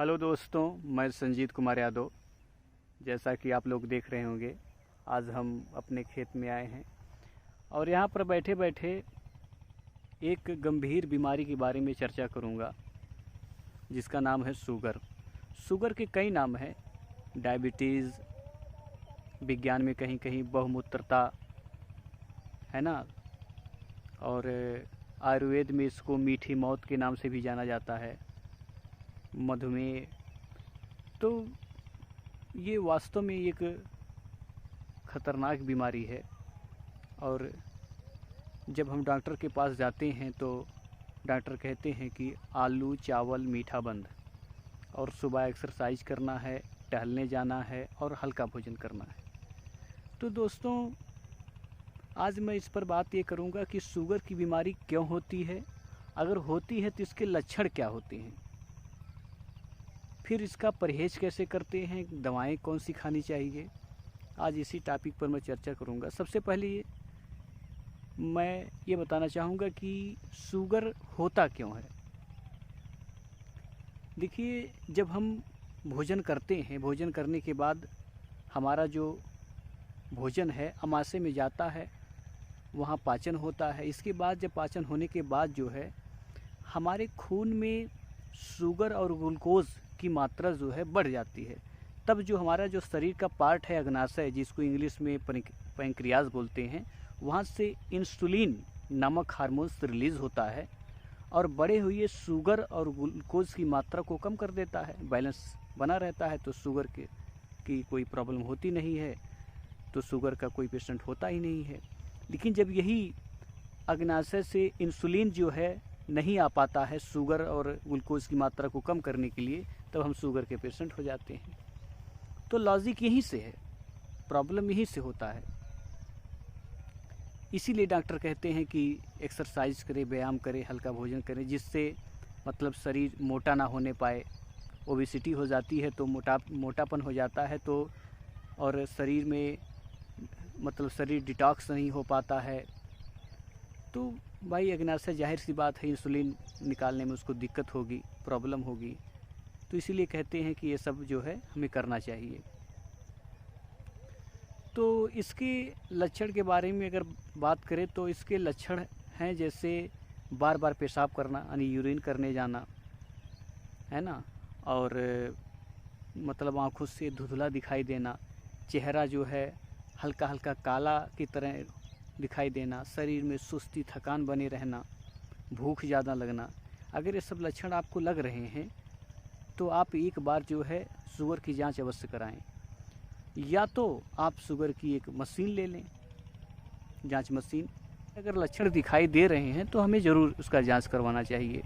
Hello दोस्तों, मैं संजीत कुमार यादव। जैसा कि आप लोग देख रहे होंगे, आज हम अपने खेत में आए हैं और यहाँ पर बैठे बैठे एक गंभीर बीमारी के बारे में चर्चा करूँगा, जिसका नाम है शुगर। शुगर के कई नाम हैं, डायबिटीज़, विज्ञान में कहीं कहीं बहुमूत्रता, है ना, और आयुर्वेद में इसको मीठी मौत के नाम से भी जाना जाता है, मधुमेह। तो ये वास्तव में एक ख़तरनाक बीमारी है और जब हम डॉक्टर के पास जाते हैं तो डॉक्टर कहते हैं कि आलू चावल मीठा बंद, और सुबह एक्सरसाइज करना है, टहलने जाना है और हल्का भोजन करना है। तो दोस्तों, आज मैं इस पर बात ये करूँगा कि शुगर की बीमारी क्यों होती है, अगर होती है तो इसके लक्षण क्या होते हैं, फिर इसका परहेज़ कैसे करते हैं, दवाएं कौन सी खानी चाहिए। आज इसी टॉपिक पर मैं चर्चा करूंगा। सबसे पहले मैं ये बताना चाहूँगा कि शुगर होता क्यों है। देखिए, जब हम भोजन करते हैं, भोजन करने के बाद हमारा जो भोजन है अमाशय में जाता है, वहाँ पाचन होता है। इसके बाद जब पाचन होने के बाद जो है हमारे खून में शुगर और ग्लूकोज की मात्रा जो है बढ़ जाती है। तब जो हमारा जो शरीर का पार्ट है अग्नाशय, जिसको इंग्लिश में पैंक्रियाज बोलते हैं, वहाँ से इंसुलिन नामक हार्मोन्स रिलीज़ होता है और बढ़े हुए शुगर और ग्लूकोज की मात्रा को कम कर देता है। बैलेंस बना रहता है, तो शुगर की कोई प्रॉब्लम होती नहीं है, तो शुगर का कोई पेशेंट होता ही नहीं है। लेकिन जब यही अग्नाशय से इंसुलिन जो है नहीं आ पाता है शुगर और ग्लूकोज की मात्रा को कम करने के लिए, तब हम शुगर के पेशेंट हो जाते हैं। तो लॉजिक यहीं से है, प्रॉब्लम यहीं से होता है। इसीलिए डॉक्टर कहते हैं कि एक्सरसाइज करें, व्यायाम करें, हल्का भोजन करें, जिससे मतलब शरीर मोटा ना होने पाए। ओबेसिटी हो जाती है तो मोटापन हो जाता है, तो और शरीर में मतलब शरीर डिटॉक्स नहीं हो पाता है, तो भाई अग्नाशय जाहिर सी बात है इंसुलिन निकालने में उसको दिक्कत होगी, प्रॉब्लम होगी। तो इसीलिए कहते हैं कि ये सब जो है हमें करना चाहिए। तो इसके लक्षण के बारे में अगर बात करें तो इसके लक्षण हैं, जैसे बार बार पेशाब करना, यानी यूरिन करने जाना, है ना, और मतलब आँखों से धुंधला दिखाई देना, चेहरा जो है हल्का हल्का काला की तरह दिखाई देना, शरीर में सुस्ती थकान बने रहना, भूख ज़्यादा लगना। अगर ये सब लक्षण आपको लग रहे हैं तो आप एक बार जो है शुगर की जांच अवश्य कराएं, या तो आप शुगर की एक मशीन ले लें, जांच मशीन। अगर लक्षण दिखाई दे रहे हैं तो हमें ज़रूर उसका जांच करवाना चाहिए।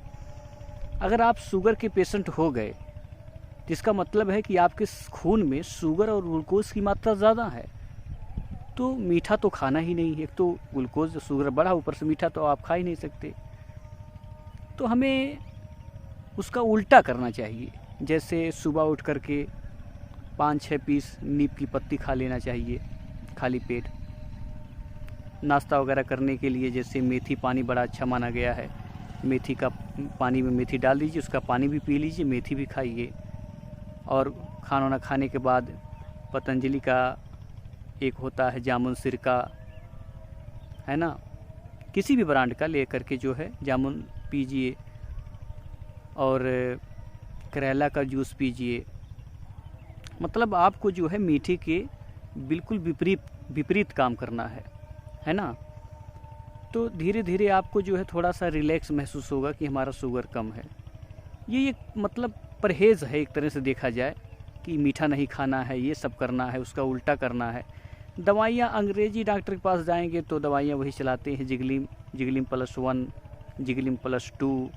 अगर आप शुगर के पेशेंट हो गए तो इसका मतलब है कि आपके खून में शुगर और ग्लूकोज की मात्रा ज़्यादा है, तो मीठा तो खाना ही नहीं है। एक तो ग्लूकोज शुगर बढ़ा, ऊपर से मीठा तो आप खा ही नहीं सकते। तो हमें उसका उल्टा करना चाहिए। जैसे सुबह उठ करके 5-6 पीस नीम की पत्ती खा लेना चाहिए खाली पेट। नाश्ता वगैरह करने के लिए जैसे मेथी पानी बड़ा अच्छा माना गया है, मेथी का पानी में मेथी डाल दीजिए, उसका पानी भी पी लीजिए, मेथी भी खाइए। और खाना वाना खाने के बाद पतंजलि का एक होता है जामुन सिरका, है ना, किसी भी ब्रांड का ले करके जो है जामुन पीजिए, और करेला का जूस पीजिए। मतलब आपको जो है मीठे के बिल्कुल विपरीत काम करना है ना। तो धीरे धीरे आपको जो है थोड़ा सा रिलैक्स महसूस होगा कि हमारा शुगर कम है। ये एक मतलब परहेज़ है, एक तरह से देखा जाए कि मीठा नहीं खाना है, ये सब करना है, उसका उल्टा करना है। दवाइयाँ अंग्रेजी डॉक्टर के पास जाएंगे तो दवाइयाँ वही चलाते हैं, जिगलिम +1, जिगलिम +2,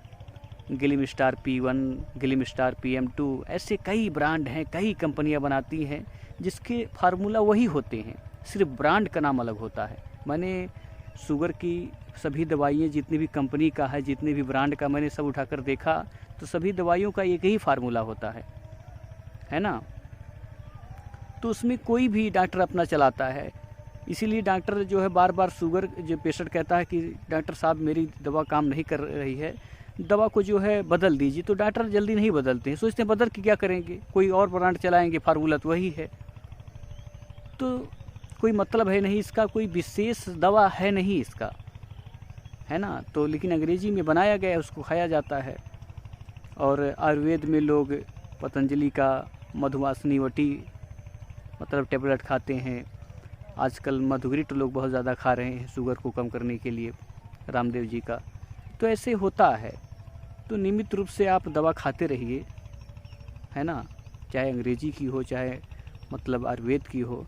गिलिम स्टार P1, गिलिम स्टार PM2, ऐसे कई ब्रांड हैं, कई कंपनियां बनाती हैं जिसके फार्मूला वही होते हैं, सिर्फ ब्रांड का नाम अलग होता है। मैंने शुगर की सभी दवाइयाँ जितनी भी कंपनी का है, जितने भी ब्रांड का मैंने सब उठाकर देखा, तो सभी दवाइयों का एक ही फार्मूला होता है ना। तो उसमें कोई भी डॉक्टर अपना चलाता है। इसीलिए डॉक्टर जो है बार बार शुगर जो पेशेंट कहता है कि डॉक्टर साहब मेरी दवा काम नहीं कर रही है, दवा को जो है बदल दीजिए, तो डॉक्टर जल्दी नहीं बदलते हैं, सोचते हैं बदल के क्या करेंगे, कोई और ब्रांड चलाएंगे, फार्मूला तो वही है। तो कोई मतलब है नहीं इसका, कोई विशेष दवा है नहीं इसका, है ना। तो लेकिन अंग्रेजी में बनाया गया है, उसको खाया जाता है। और आयुर्वेद में लोग पतंजलि का मधुवासनी वटी मतलब टेबलेट खाते हैं। आजकल मधुग्रिट लोग बहुत ज़्यादा खा रहे हैं शुगर को कम करने के लिए, रामदेव जी का। तो ऐसे होता है। तो नियमित रूप से आप दवा खाते रहिए, है ना, चाहे अंग्रेजी की हो चाहे मतलब आयुर्वेद की हो।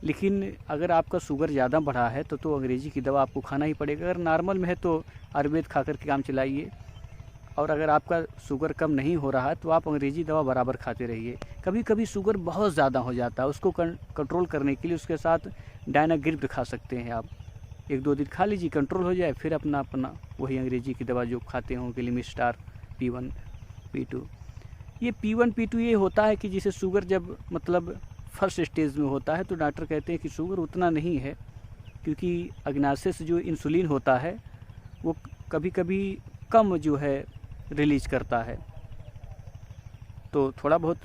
लेकिन अगर आपका शुगर ज़्यादा बढ़ा है तो अंग्रेजी की दवा आपको खाना ही पड़ेगा। अगर नॉर्मल में है तो आयुर्वेद खा कर के काम चलाइए। और अगर आपका शुगर कम नहीं हो रहा है तो आप अंग्रेजी दवा बराबर खाते रहिए। कभी कभी शुगर बहुत ज़्यादा हो जाता है, उसको कंट्रोल करने के लिए उसके साथ डायनागिर्ब खा सकते हैं आप। 1-2 दिन खा लीजिए, कंट्रोल हो जाए, फिर अपना वही अंग्रेजी की दवा जो खाते होंगे लिमिस्टार P1 P2। ये P1 P2 ये होता है कि जिसे शुगर जब मतलब फर्स्ट स्टेज में होता है तो डॉक्टर कहते हैं कि शुगर उतना नहीं है, क्योंकि अग्नाशय से जो इंसुलिन होता है वो कभी कभी कम जो है रिलीज करता है, तो थोड़ा बहुत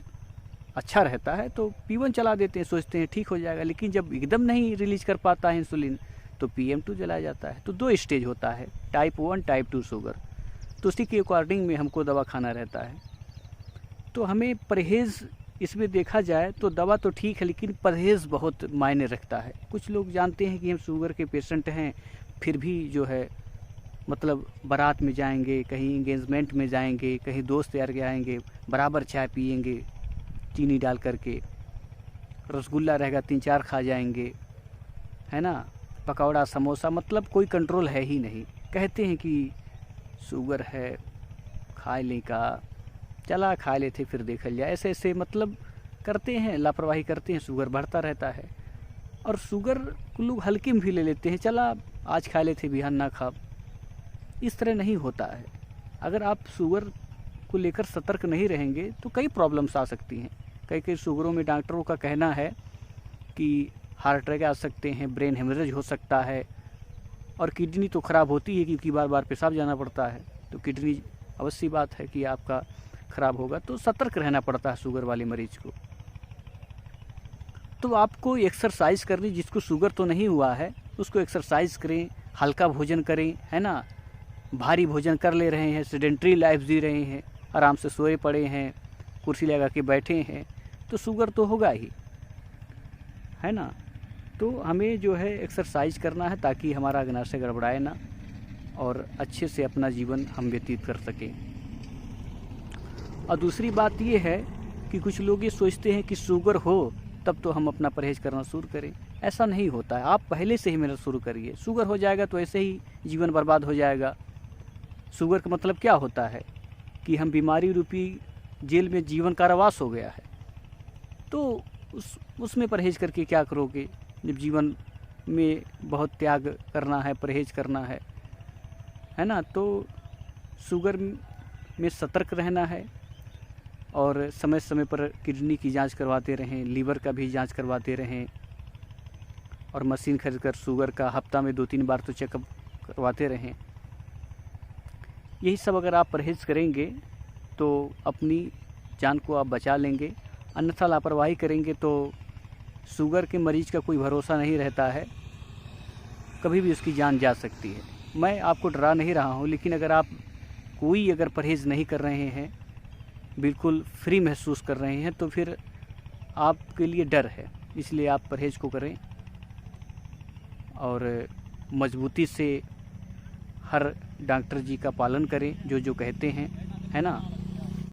अच्छा रहता है तो P1 चला देते हैं, सोचते हैं ठीक हो जाएगा। लेकिन जब एकदम नहीं रिलीज कर पाता है इंसुलिन तो PM2 चला जाता है। तो 2 स्टेज होता है, टाइप 1 टाइप 2 शुगर। तो उसी के अकॉर्डिंग में हमको दवा खाना रहता है। तो हमें परहेज़ इसमें देखा जाए तो दवा तो ठीक है, लेकिन परहेज़ बहुत मायने रखता है। कुछ लोग जानते हैं कि हम शुगर के पेशेंट हैं, फिर भी जो है मतलब बारात में जाएंगे, कहीं इंगेजमेंट में जाएंगे, कहीं दोस्त यार के आएंगे, बराबर चाय पिएंगे चीनी डाल करके, रसगुल्ला रहेगा 3-4 खा जाएंगे, है ना, पकौड़ा समोसा, मतलब कोई कंट्रोल है ही नहीं। कहते हैं कि शुगर है, खा लें का, चला खा लेते फिर देखल जाए, ऐसे ऐसे मतलब करते हैं, लापरवाही करते हैं, शुगर बढ़ता रहता है। और शुगर को लोग हल्के में भी ले लेते हैं, चला आज खा लेते बिहान ना खा। इस तरह नहीं होता है। अगर आप शुगर को लेकर सतर्क नहीं रहेंगे तो कई प्रॉब्लम्स आ सकती हैं। कई शुगरों में डॉक्टरों का कहना है कि हार्ट अटैक आ सकते हैं, ब्रेन हेमरेज हो सकता है, और किडनी तो ख़राब होती है क्योंकि बार बार पेशाब जाना पड़ता है, तो किडनी अवश्य बात है कि आपका ख़राब होगा। तो सतर्क रहना पड़ता है शुगर वाले मरीज को। तो आपको एक्सरसाइज करनी, जिसको शुगर तो नहीं हुआ है उसको एक्सरसाइज करें, हल्का भोजन करें, है ना। भारी भोजन कर ले रहे हैं, सेडेंट्री लाइफ जी रहे हैं, आराम से सोए पड़े हैं, कुर्सी लगा के बैठे हैं, तो शुगर तो होगा ही, है ना। तो हमें जो है एक्सरसाइज करना है ताकि हमारा अग्नाशय गड़बड़ाए ना और अच्छे से अपना जीवन हम व्यतीत कर सकें। और दूसरी बात ये है कि कुछ लोग ये सोचते हैं कि शुगर हो तब तो हम अपना परहेज़ करना शुरू करें। ऐसा नहीं होता है, आप पहले से ही मेहनत शुरू करिए। शुगर हो जाएगा तो ऐसे ही जीवन बर्बाद हो जाएगा। शुगर का मतलब क्या होता है कि हम बीमारी रूपी जेल में जीवन कारावास हो गया है, तो उसमें परहेज़ करके क्या करोगे जब जीवन में बहुत त्याग करना है, परहेज़ करना है ना। तो शुगर में सतर्क रहना है और समय समय पर किडनी की जांच करवाते रहें, लीवर का भी जांच करवाते रहें, और मशीन खरीद कर शुगर का हफ्ता में 2-3 बार तो चेकअप करवाते रहें। यही सब अगर आप परहेज़ करेंगे तो अपनी जान को आप बचा लेंगे। अन्यथा लापरवाही करेंगे तो शुगर के मरीज़ का कोई भरोसा नहीं रहता है, कभी भी उसकी जान जा सकती है। मैं आपको डरा नहीं रहा हूँ, लेकिन अगर आप अगर परहेज़ नहीं कर रहे हैं, बिल्कुल फ्री महसूस कर रहे हैं, तो फिर आपके लिए डर है। इसलिए आप परहेज़ को करें और मजबूती से हर डॉक्टर जी का पालन करें जो जो कहते हैं, है ना।